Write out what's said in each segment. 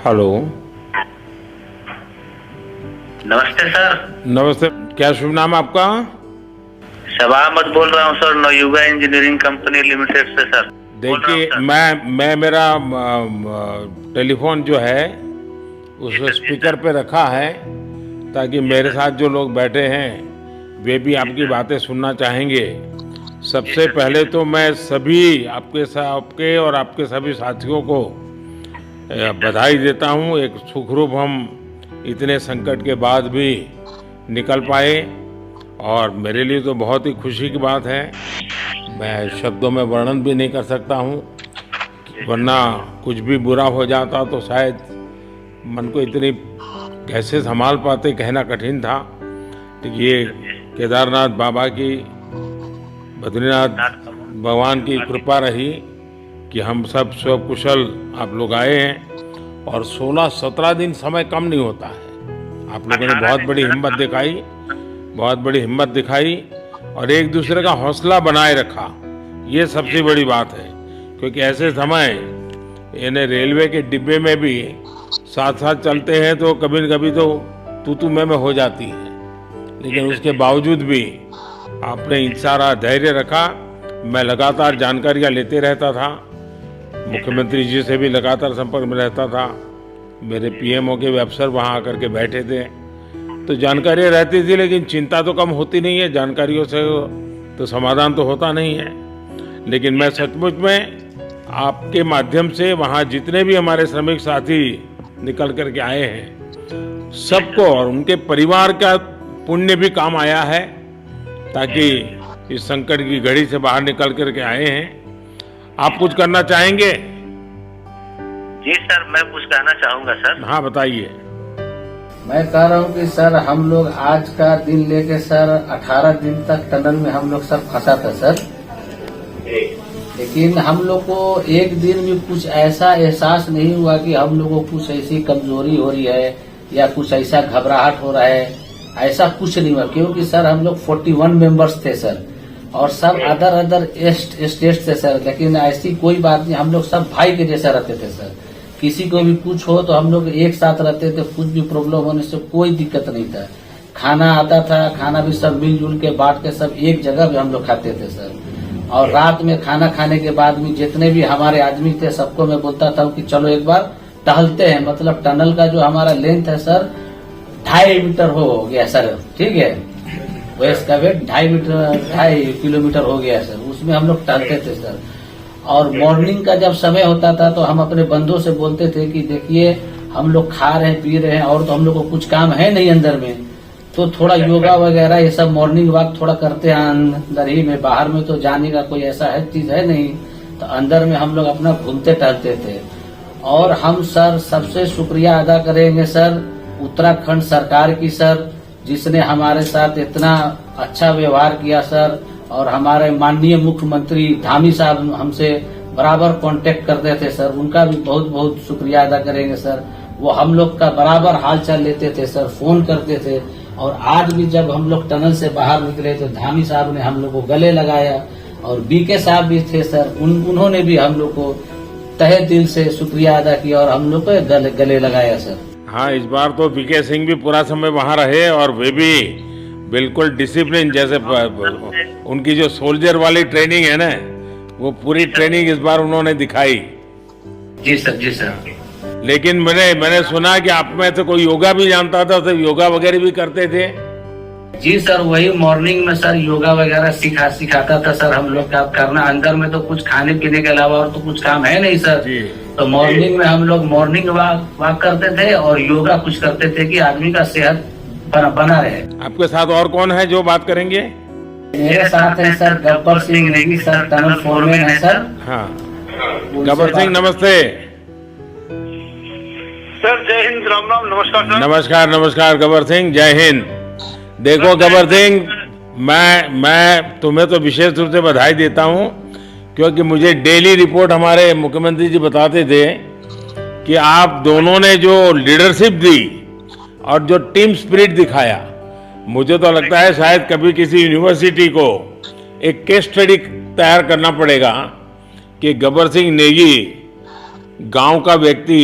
Hello. नमस्ते sir. नमस्ते, क्या शुभ नाम आपका? शबा अहमद बोल रहा हूँ sir, Navayuga engineering company limited से सर। देखिए, मैं मेरा टेलीफोन जो है उस स्पीकर पे रखा है ताकि मेरे साथ जो लोग बैठे हैं वे भी आपकी बातें सुनना चाहेंगे। सबसे पहले तो मैं सभी आपके और आपके सभी साथियों को बधाई देता हूँ। एक सुखरूप हम इतने संकट के बाद भी निकल पाए और मेरे लिए तो बहुत ही खुशी की बात है। मैं शब्दों में वर्णन भी नहीं कर सकता हूँ, वरना कुछ भी बुरा हो जाता तो शायद मन को इतनी कैसे संभाल पाते कहना कठिन था। तो ये केदारनाथ बाबा की, बद्रीनाथ भगवान की कृपा रही कि हम सब स्वकुशल आप लोग आए हैं और 16-17 दिन समय कम नहीं होता है। आप लोगों ने बहुत बड़ी हिम्मत दिखाई और एक दूसरे का हौसला बनाए रखा। ये सबसे बड़ी बात है, क्योंकि ऐसे समय इन्हें रेलवे के डिब्बे में भी साथ साथ चलते हैं तो कभी न कभी तो तू मैं हो जाती है, लेकिन उसके बावजूद भी आपने सारा धैर्य रखा। मैं लगातार जानकारियां लेते रहता था, मुख्यमंत्री जी से भी लगातार संपर्क में रहता था, मेरे पीएमओ के भी अफसर वहाँ आकर के बैठे थे, तो जानकारियाँ रहती थी, लेकिन चिंता तो कम होती नहीं है। जानकारियों से तो समाधान तो होता नहीं है। लेकिन मैं सचमुच में आपके माध्यम से वहाँ जितने भी हमारे श्रमिक साथी निकल करके आए हैं सबको और उनके परिवार का पुण्य भी काम आया है, ताकि इस संकट की घड़ी से बाहर निकल करके आए हैं। आप कुछ करना चाहेंगे? जी सर, मैं कुछ कहना चाहूँगा सर। हाँ, बताइए। मैं कह रहा हूँ कि सर हम लोग आज का दिन लेके सर 18 दिन तक टनल में हम लोग सब फंसा था सर, लेकिन हम लोग को एक दिन भी कुछ ऐसा एहसास नहीं हुआ कि हम लोग को कुछ ऐसी कमजोरी हो रही है या कुछ ऐसा घबराहट हो रहा है। ऐसा कुछ नहीं हुआ, क्योंकि सर हम लोग 41 मेंबर्स थे सर, और सब अदर स्टेट थे सर, लेकिन ऐसी कोई बात नहीं। हम लोग सब भाई के जैसा रहते थे सर। किसी को भी कुछ हो तो हम लोग एक साथ रहते थे, कुछ भी प्रॉब्लम होने से कोई दिक्कत नहीं था। खाना आता था, खाना भी सब मिलजुल के बांट के सब एक जगह भी हम लोग खाते थे सर। और रात में खाना खाने के बाद भी जितने भी हमारे आदमी थे सबको मैं बोलता था कि चलो एक बार टहलते हैं। मतलब टनल का जो हमारा लेंथ है सर 2.5 मीटर हो गया सर, ठीक है, वेस्ट का वेट 2.5 किलोमीटर हो गया सर। उसमें हम लोग टहलते थे सर। और मॉर्निंग का जब समय होता था तो हम अपने बंधुओं से बोलते थे कि देखिए हम लोग खा रहे हैं पी रहे हैं और तो हम लोग को कुछ काम है नहीं अंदर में, तो थोड़ा योगा वगैरह ये सब मॉर्निंग वॉक थोड़ा करते हैं अंदर ही में। बाहर में तो जाने का कोई ऐसा है चीज है नहीं, तो अंदर में हम लोग अपना घूमते टहलते थे। और हम सर सबसे शुक्रिया अदा करेंगे सर उत्तराखंड सरकार की सर, जिसने हमारे साथ इतना अच्छा व्यवहार किया सर। और हमारे माननीय मुख्यमंत्री धामी साहब हमसे बराबर कांटेक्ट करते थे सर, उनका भी बहुत बहुत शुक्रिया अदा करेंगे सर। वो हम लोग का बराबर हाल चाल लेते थे सर, फोन करते थे। और आज भी जब हम लोग टनल से बाहर निकले तो धामी साहब ने हम लोग को गले लगाया, और बीके साहब भी थे सर, उन्होंने भी हम लोग को तहे दिल से शुक्रिया अदा किया और हम लोग को गले लगाया सर। हाँ, इस बार तो बीके सिंह भी पूरा समय वहाँ रहे और वे भी बिल्कुल डिसिप्लिन, जैसे उनकी जो सोल्जर वाली ट्रेनिंग है ना, वो पूरी ट्रेनिंग इस बार उन्होंने दिखाई। जी सर, जी सर। लेकिन मैंने सुना कि आप में तो कोई योगा भी जानता था, तो योगा वगैरह भी करते थे? जी सर, वही मॉर्निंग में सर योगा वगैरह सिखाता था सर हम लोग का करना। अंदर में तो कुछ खाने पीने के अलावा और तो कुछ काम है नहीं सर जी। तो मॉर्निंग में हम लोग मॉर्निंग वॉक करते थे और योगा कुछ करते थे कि आदमी का सेहत बना रहे। आपके साथ और कौन है जो बात करेंगे? मेरे साथ है sir Gabbar Singh Negi sir, tunnel foreman है सर। हाँ, गब्बर सिंह नमस्ते सर। जय हिंद, राम राम, नमस्कार सर। नमस्कार गब्बर सिंह, जय हिंद। देखो गब्बर सिंह, मैं तुम्हें तो विशेष रूप से बधाई देता हूँ, क्योंकि मुझे डेली रिपोर्ट हमारे मुख्यमंत्री जी बताते थे कि आप दोनों ने जो लीडरशिप दी और जो टीम स्पिरिट दिखाया, मुझे तो लगता है शायद कभी किसी यूनिवर्सिटी को एक केस स्टडी तैयार करना पड़ेगा कि गब्बर सिंह नेगी गांव का व्यक्ति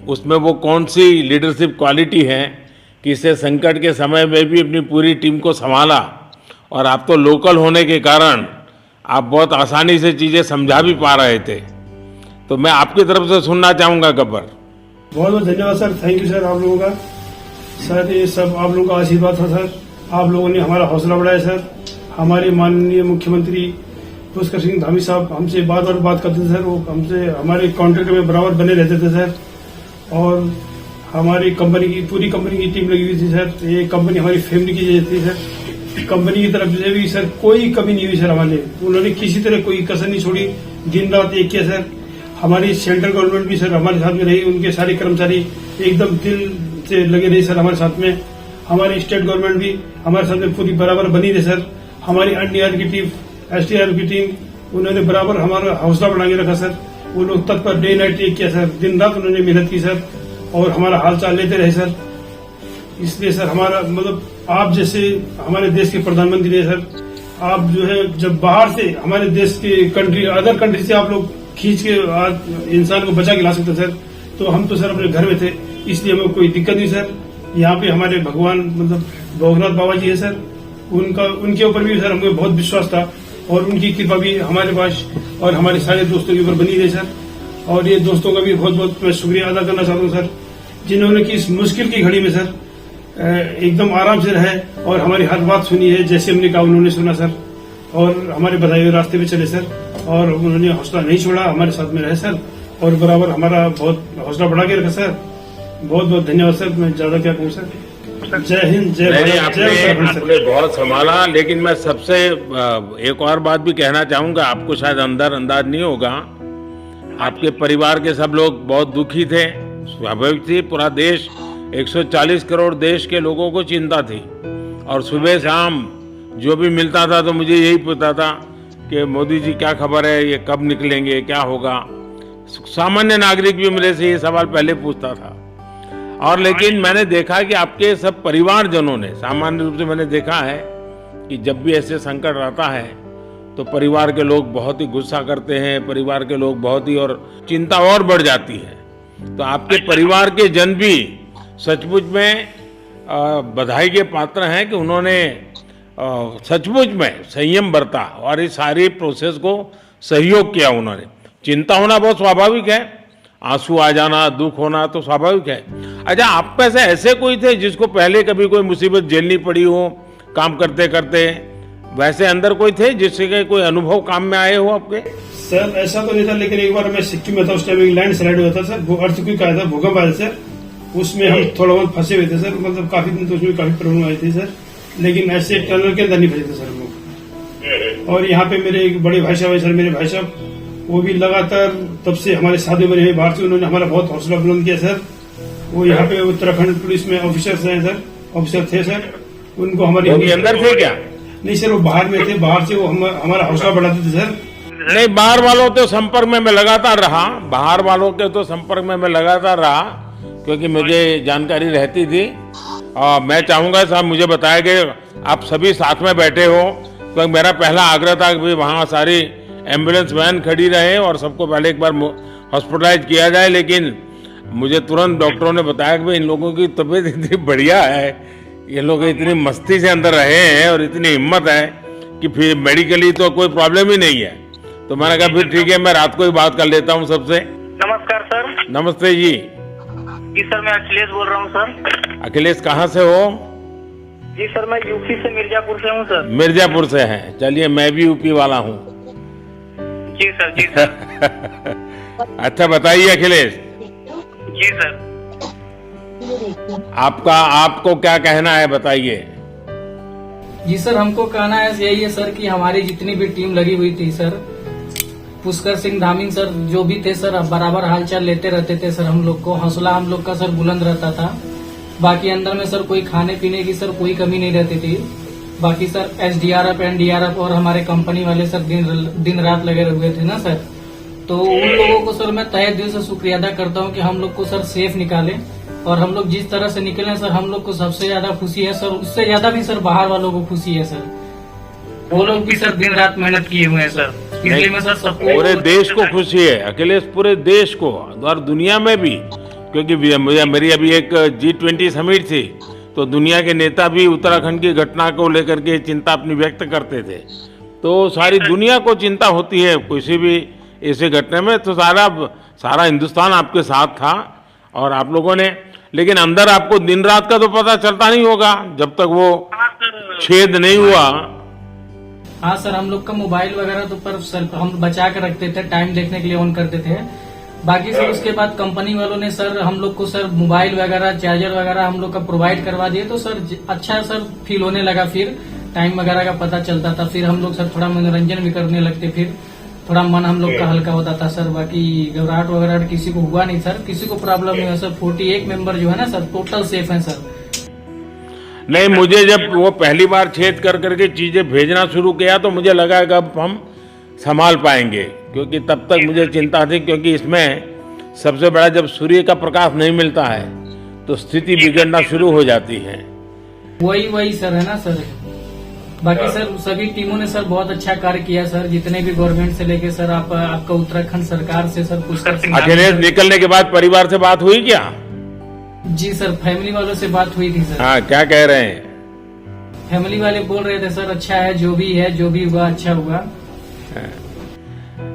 उसमें वो कौन सी लीडरशिप क्वालिटी है कि इससे संकट के समय में भी अपनी पूरी टीम को संभाला, और आप तो लोकल होने के कारण आप बहुत आसानी से चीज़ें समझा भी पा रहे थे। तो मैं आपकी तरफ से सुनना चाहूँगा गब्बर। बहुत बहुत धन्यवाद सर, थैंक यू सर आप लोगों का। सर ये सब आप लोगों का आशीर्वाद था सर, आप लोगों ने हमारा हौसला बढ़ाया सर। हमारे माननीय मुख्यमंत्री पुष्कर सिंह धामी साहब हमसे बात करते थे सर, वो हमसे हमारे कॉन्ट्रैक्ट में बराबर बने रहते थे सर। और हमारी कंपनी की पूरी कंपनी की टीम लगी हुई थी सर, ये कंपनी हमारी फैमिली की जैसी थी सर। कंपनी की तरफ से भी सर कोई कमी नहीं हुई सर हमारे, उन्होंने किसी तरह कोई कसर नहीं छोड़ी, दिन रात एक किया सर। हमारी सेंट्रल गवर्नमेंट भी सर हमारे साथ में रही, उनके सारे कर्मचारी एकदम दिल से लगे रहे सर हमारे साथ में। हमारी स्टेट गवर्नमेंट भी हमारे साथ में पूरी बराबर बनी रही सर। हमारी एनडीआर की टीम, एसडीआर की टीम, उन्होंने बराबर हमारा हौसला बढ़ा के रखा सर। वो लोग तत्पर डे नाइट एक किया सर, दिन रात उन्होंने मेहनत की सर और हमारा हाल चाल लेते रहे सर। इसलिए सर हमारा मतलब आप जैसे हमारे देश के प्रधानमंत्री है सर, आप जो है जब बाहर से हमारे देश के कंट्री अदर कंट्री से आप लोग खींच के इंसान को बचा के ला सकते सर, तो हम तो सर अपने घर में थे, इसलिए हमें कोई दिक्कत नहीं सर। यहाँ पे हमारे भगवान मतलब भोगनाथ बाबा जी है सर, उनके ऊपर भी सर हमें बहुत विश्वास था और उनकी कृपा भी हमारे पास और हमारे सारे दोस्तों के ऊपर बनी रही सर। और ये दोस्तों का भी बहुत बहुत मैं शुक्रिया अदा करना चाहता हूँ सर, जिन्होंने कि इस मुश्किल की घड़ी में सर एकदम आराम से रहे और हमारी हर बात सुनी है, जैसे हमने कहा उन्होंने सुना सर और हमारे बताए हुए रास्ते पे चले सर। और उन्होंने हौसला नहीं छोड़ा, हमारे साथ में रहे सर और बराबर हमारा बहुत हौसला बढ़ा के रखा सर। बहुत बहुत धन्यवाद सर, मैं ज्यादा क्या कहूँ सर। जय हिंद, जय भारत, जय उत्तराखंड आपने बहुत संभाला, लेकिन मैं सबसे एक और बात भी कहना चाहूंगा, आपको शायद अंदाज नहीं होगा, आपके परिवार के सब लोग बहुत दुखी थे, स्वाभाविक थी। पूरा देश 140 करोड़ देश के लोगों को चिंता थी और सुबह शाम जो भी मिलता था तो मुझे यही पूछता था कि मोदी जी क्या खबर है, ये कब निकलेंगे, क्या होगा। सामान्य नागरिक भी मेरे से ये सवाल पहले पूछता था। और लेकिन मैंने देखा कि आपके सब परिवारजनों ने, सामान्य रूप से मैंने देखा है कि जब भी ऐसे संकट आता है तो परिवार के लोग बहुत ही गुस्सा करते हैं, परिवार के लोग बहुत ही और चिंता और बढ़ जाती है। तो आपके परिवार के जन भी सचमुच में बधाई के पात्र हैं कि उन्होंने सचमुच में संयम बरता और इस सारी प्रोसेस को सहयोग किया उन्होंने। चिंता होना बहुत स्वाभाविक है, आंसू आ जाना, दुख होना तो स्वाभाविक है। अच्छा, आप में से ऐसे कोई थे जिसको पहले कभी कोई मुसीबत झेलनी पड़ी हो काम करते करते? वैसे अंदर कोई थे जिससे कोई अनुभव काम में आए हो आपके? सर ऐसा तो नहीं था, लेकिन एक बार मैं सिक्किम में था, उस टाइम लैंड स्लाइड हुआ था सर, अर्थक्वेक आया था, भूकंप आया सर, उसमें हम थोड़ा बहुत फंसे हुए थे सर, मतलब काफी दिन तो उसमें काफी प्रॉब्लम आई थी सर, लेकिन ऐसे टनल के अंदर नहीं फंसे थे सर हम लोग। और यहाँ पे मेरे एक बड़े भाई साहब है सर, मेरे भाई साहब वो भी लगातार तब से हमारे साथ में रहे बाहर से, उन्होंने हमारा बहुत हौसला बुलंद किया सर। वो यहाँ पे उत्तराखंड पुलिस में ऑफिसर हैं सर, ऑफिसर थे सर, उनको हमारे अंदर थे क्या? नहीं सर, वो बाहर में थे, बाहर से वो हमारा हौसला बढ़ाते थे सर। नहीं, बाहर वालों के संपर्क में मैं लगातार रहा, बाहर वालों के तो संपर्क में मैं लगातार रहा क्योंकि मुझे जानकारी रहती थी। और मैं चाहूंगा साहब, मुझे बताया कि आप सभी साथ में बैठे हो, तो मेरा पहला आग्रह था कि वहाँ सारी एम्बुलेंस वैन खड़ी रहे और सबको पहले एक बार हॉस्पिटलाइज किया जाए। लेकिन मुझे तुरंत डॉक्टरों ने बताया कि इन लोगों की तबीयत इतनी बढ़िया है, ये लोग इतनी मस्ती से अंदर रहे हैं और इतनी हिम्मत है कि फिर मेडिकली तो कोई प्रॉब्लम ही नहीं है। तो मैंने कहा फिर ठीक है, मैं रात को ही बात कर लेता हूँ सबसे। नमस्कार सर। नमस्ते जी। जी सर, मैं अखिलेश बोल रहा हूँ सर। अखिलेश कहाँ से हो? जी सर, मैं यूपी से मिर्जापुर से हूँ सर। मिर्जापुर से हैं, चलिए मैं भी यूपी वाला हूँ। जी सर, जी सर। अच्छा बताइए अखिलेश। जी सर। आपको क्या कहना है, बताइए। जी सर, हमको कहना है यही है सर कि हमारी जितनी भी टीम लगी हुई थी सर, पुष्कर सिंह धामी सर जो भी थे सर, बराबर हालचाल लेते रहते थे सर, हम लोग को हौसला हम लोग का सर बुलंद रहता था। बाकी अंदर में सर कोई खाने पीने की सर कोई कमी नहीं रहती थी। बाकी सर एसडीआरएफ, एनडीआरएफ और हमारे कंपनी वाले सर दिन रात लगे हुए थे ना सर, तो उन लोगों को सर मैं तहे दिल से शुक्रिया अदा करता हूँ कि हम लोग को सर सेफ निकाले। और हम लोग जिस तरह से निकले सर, हम लोग को सबसे ज्यादा खुशी है सर, उससे ज्यादा भी सर बाहर वालों को खुशी है सर, वो लोग भी सर दिन रात मेहनत किए हुए हैं सर। इसलिए मैं सर सबको, पूरे देश को खुशी है अखिलेश, पूरे देश को और दुनिया में भी, क्योंकि मेरी अभी एक G20 समिट थी, तो दुनिया के नेता भी उत्तराखंड की घटना को लेकर के चिंता अपनी व्यक्त करते थे। तो सारी दुनिया को चिंता होती है किसी भी ऐसे घटने में, तो सारा हिंदुस्तान आपके साथ था और आप लोगों ने, लेकिन अंदर आपको दिन रात का तो पता चलता नहीं होगा जब तक वो छेद नहीं हुआ। हाँ सर, हम लोग का मोबाइल वगैरह तो पर सर हम बचा कर रखते थे, टाइम देखने के लिए ऑन करते थे। बाकी सर उसके बाद कंपनी वालों ने सर हम लोग को सर मोबाइल वगैरह, चार्जर वगैरह हम लोग का प्रोवाइड करवा दिए, तो सर अच्छा सर फील होने लगा। फिर टाइम वगैरह का पता चलता था, फिर हम लोग सर थोड़ा मनोरंजन भी करने लगते, फिर थोड़ा मन हम लोग का हल्का होता था सर। बाकी घबराहट वगैरह किसी को हुआ नहीं सर, किसी को प्रॉब्लम नहीं है सर। 41 मेंबर जो है ना सर, टोटल सेफ है सर। नहीं, मुझे जब वो पहली बार छेद कर करके चीजें भेजना शुरू किया तो मुझे लगा कि अब हम संभाल पाएंगे, क्योंकि तब तक मुझे चिंता थी, क्योंकि इसमें सबसे बड़ा जब सूर्य का प्रकाश नहीं मिलता है तो स्थिति बिगड़ना शुरू हो जाती है। वही सर है ना सर। बाकी सर सभी टीमों ने सर बहुत अच्छा कार्य किया सर, जितने भी गवर्नमेंट से लेके सर आपका उत्तराखंड सरकार से सर कुछ। अखिलेश निकलने के बाद परिवार से बात हुई क्या? जी सर, फैमिली वालों से बात हुई थी सर। हाँ, क्या कह रहे हैं? फैमिली वाले बोल रहे थे सर अच्छा है, जो भी हुआ अच्छा हुआ।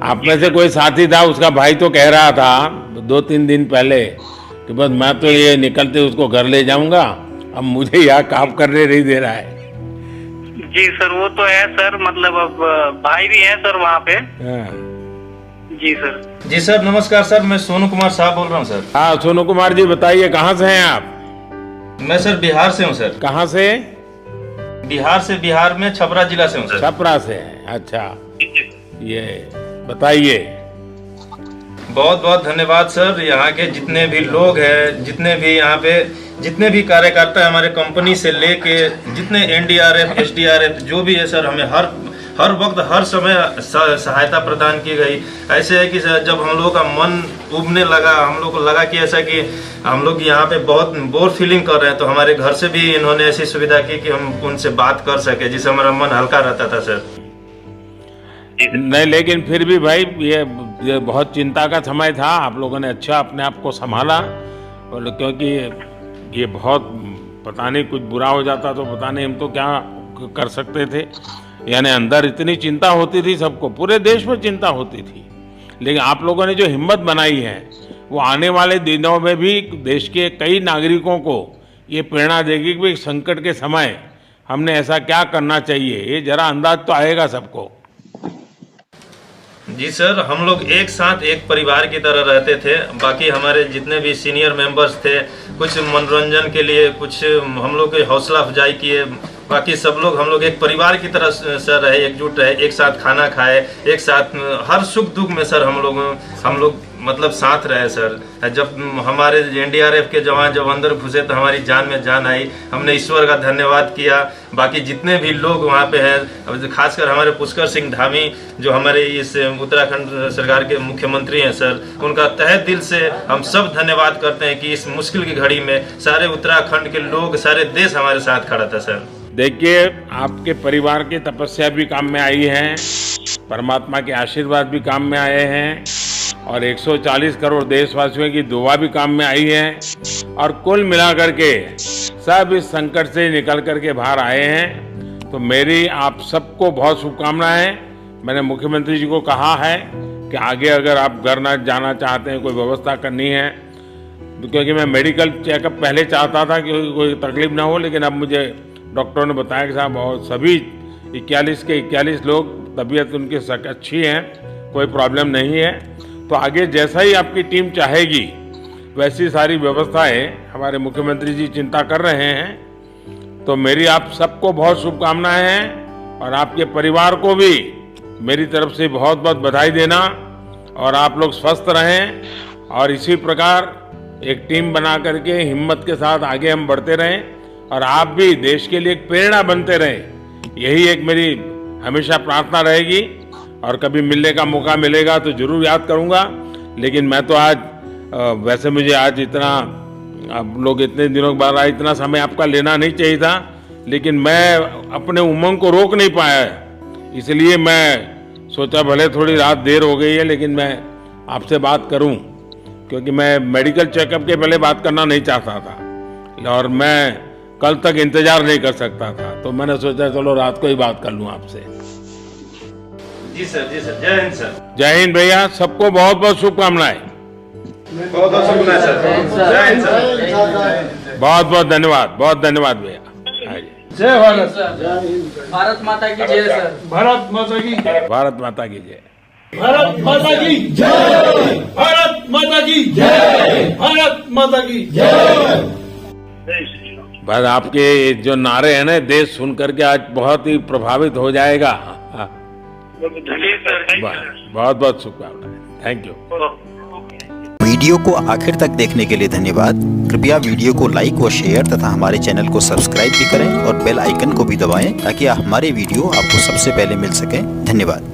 आप में से कोई साथी था, उसका भाई तो कह रहा था 2-3 दिन पहले कि बस मैं तो ये निकलते उसको घर ले जाऊंगा, अब मुझे यहाँ काम करने नहीं दे रहा है। जी सर, वो तो है सर, मतलब अब भाई भी है सर वहाँ पे। जी सर। जी सर, नमस्कार सर, मैं सोनू कुमार साहब बोल रहा हूँ सर। हाँ सोनू कुमार जी, बताइए कहाँ से हैं आप? मैं सर बिहार से हूँ सर। कहाँ से? बिहार में छपरा जिला से हूँ सर। छपरा से हैं, अच्छा। ये बताइए। बहुत बहुत धन्यवाद सर। यहाँ के जितने भी लोग हैं, जितने भी यहाँ पे जितने भी कार्यकर्ता है हमारे कंपनी से लेके, जितने NDRF SDRF जो भी है सर, हमें हर वक्त हर समय सहायता प्रदान की गई। ऐसे है कि सर जब हम लोग का मन उबने लगा, हम लोग को लगा कि ऐसा कि हम लोग यहाँ पे बहुत बोर फीलिंग कर रहे हैं, तो हमारे घर से भी इन्होंने ऐसी सुविधा की कि हम उनसे बात कर सके, जिससे हमारा मन हल्का रहता था सर। नहीं, लेकिन फिर भी भाई ये बहुत चिंता का समय था। आप लोगों ने अच्छा अपने आप को संभाला, और क्योंकि ये बहुत पता नहीं कुछ बुरा हो जाता तो पता नहीं हम तो क्या कर सकते थे। यानी अंदर इतनी चिंता होती थी, सबको, पूरे देश में चिंता होती थी, लेकिन आप लोगों ने जो हिम्मत बनाई है वो आने वाले दिनों में भी देश के कई नागरिकों को ये प्रेरणा देगी कि संकट के समय हमने ऐसा क्या करना चाहिए। ये जरा अंदाज तो आएगा सबको। जी सर, हम लोग एक साथ एक परिवार की तरह रहते थे। बाकी हमारे जितने भी सीनियर मेंबर्स थे, कुछ मनोरंजन के लिए, कुछ हम लोग की हौसला अफजाई किए। बाकी सब लोग हम लोग एक परिवार की तरह सर रहे, एकजुट रहे, एक साथ खाना खाए, एक साथ हर सुख दुख में सर हम लोग मतलब साथ रहे सर। जब हमारे NDRF के जवान जब अंदर घुसे तो हमारी जान में जान आई, हमने ईश्वर का धन्यवाद किया। बाकी जितने भी लोग वहाँ पे हैं, खासकर हमारे पुष्कर सिंह धामी जो हमारे इस उत्तराखंड सरकार के मुख्यमंत्री हैं सर, उनका तहे दिल से हम सब धन्यवाद करते हैं कि इस मुश्किल की घड़ी में सारे उत्तराखंड के लोग, सारे देश हमारे साथ खड़ा था सर। देखिए, आपके परिवार की तपस्या भी काम में आई है, परमात्मा के आशीर्वाद भी काम में आए हैं, और 140 करोड़ देशवासियों की दुआ भी काम में आई है, और कुल मिलाकर के सब इस संकट से निकल करके बाहर आए हैं। तो मेरी आप सबको बहुत शुभकामनाएं। मैंने मुख्यमंत्री जी को कहा है कि आगे अगर आप घर न जाना चाहते हैं, कोई व्यवस्था करनी है, तो क्योंकि मैं मेडिकल चेकअप पहले चाहता था कि कोई तकलीफ ना हो, लेकिन अब मुझे डॉक्टरों ने बताया कि साहब और सभी 41 के 41 लोग तबीयत उनकी अच्छी है, कोई प्रॉब्लम नहीं है। तो आगे जैसा ही आपकी टीम चाहेगी वैसी सारी व्यवस्थाएं हमारे मुख्यमंत्री जी चिंता कर रहे हैं। तो मेरी आप सबको बहुत शुभकामनाएं हैं, और आपके परिवार को भी मेरी तरफ से बहुत बहुत बधाई देना, और आप लोग स्वस्थ रहें, और इसी प्रकार एक टीम बना करके हिम्मत के साथ आगे हम बढ़ते रहें, और आप भी देश के लिए एक प्रेरणा बनते रहें। यही एक मेरी हमेशा प्रार्थना रहेगी, और कभी मिलने का मौका मिलेगा तो जरूर याद करूंगा। लेकिन मैं तो आज वैसे मुझे आज इतना, आप लोग इतने दिनों के बाद आए, इतना समय आपका लेना नहीं चाहिए था, लेकिन मैं अपने उमंग को रोक नहीं पाया, इसलिए मैं सोचा भले थोड़ी रात देर हो गई है लेकिन मैं आपसे बात करूं, क्योंकि मैं मेडिकल चेकअप के पहले बात करना नहीं चाहता था और मैं कल तक इंतजार नहीं कर सकता था, तो मैंने सोचा चलो रात को ही बात कर लूं आपसे। जी सर, जय हिंद सर। जय हिंद भैया, सबको बहुत बहुत शुभकामनाएं। बहुत बहुत शुभकामनाएं सर। जय हिंद सर। बहुत बहुत धन्यवाद भैया। हाँ जी। जय भारत। भारत माता की जय सर। भारत माता की जय। भारत माता की जय। भारत माता की जय। भारत माता की जय। भारत माता की जय। बस आपके जो नारे हैं ना, देश सुन करके आज बहुत ही प्रभावित हो जाएगा। बहुत बहुत शुभकामनाएं। Thank you. वीडियो को आखिर तक देखने के लिए धन्यवाद। कृपया वीडियो को लाइक व शेयर तथा हमारे चैनल को सब्सक्राइब भी करें और बेल आइकन को भी दबाएं ताकि हमारे वीडियो आपको सबसे पहले मिल सकें। धन्यवाद।